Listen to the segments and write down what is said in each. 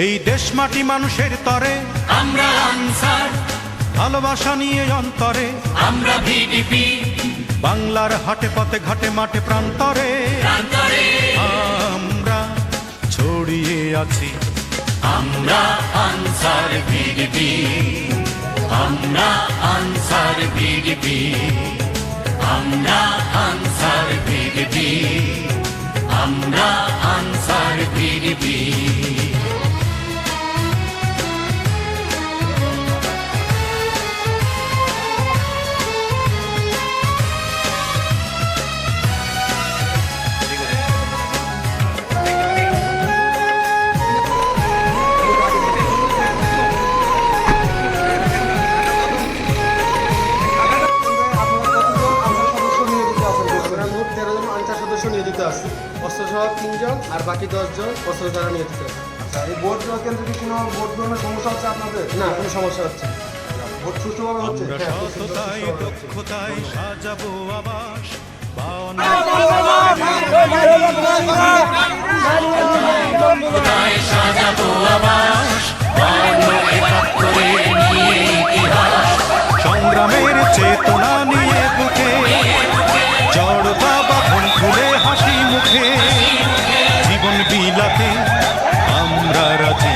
এই দেশ মাটি মানুষের তরে আমরা আনসার, ভালোবাসা নিয়ে অন্তরে আমরা ভিডিপি, বাংলার হাটে পথে ঘাটে মাঠে প্রান্তরে প্রান্তরে আমরা ছড়িয়ে আছি। আমরা আনসার ভিডিপি, আমরা আনসার ভিডিপি, আমরা আনসার ভিডিপি, আমরা আনসার ভিডিপি। নিয়োজিত আছে, অস্ত্রসহ 3 জন আর বাকি 10 জন অস্ত্র দ্বারা নিয়োজিত আছে। আচ্ছা, এই ভোট দেওয়ার কেন্দ্রে কি কোনো ভোট গ্রহণের সমস্যা হচ্ছে আপনাদের? না, কোনো সমস্যা হচ্ছে না। ভোট সুষ্ঠুভাবে হচ্ছে? আমরা সততায় দক্ষতায় সাজাবো আবাস, সাজাবো আবাস, 52-71 নিয়ে ইতিহাস, সংগ্রামের চেতনা নিয়ে বুকে জড়তা বাঁধন খুলে হাসি মুখে জীবন বিলাতে আমরা রাজি,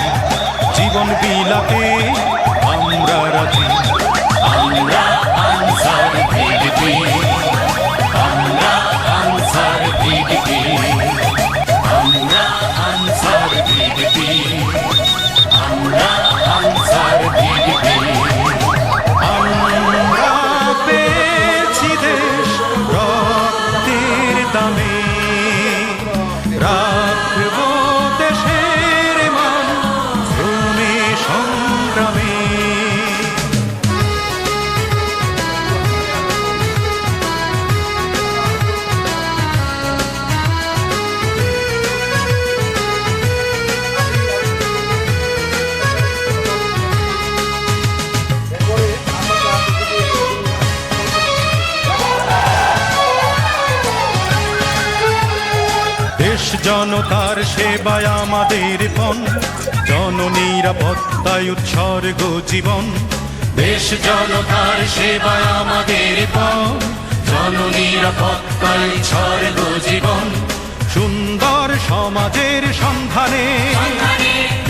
জীবন বিলাতে আমরা রাজি। আমরা আনসার ভিডিপি, আমরা আনসার ভিডিপি, আমরা আনসার ভিডিপি, আমরা আনসার ভিডিপি। আমরা পেয়েছি দেশ রক্তের দামে, রাখবো দেশের মান শ্রমে সংগ্রামে। দেশ জনতার সেবায় আমাদের পণ, জননিরাপত্তায় উৎসর্গ জীবন। দেশ জনতার সেবায় আমাদের পণ, জননিরাপত্তায় উৎসর্গ জীবন। সুন্দর সমাজের সন্ধানে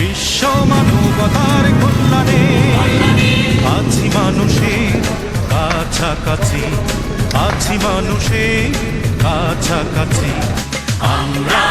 বিশ্ব মানবতার কল্যাণে আছি মানুষের কাছাকাছি, আছি মানুষের কাছাকাছি। আমরা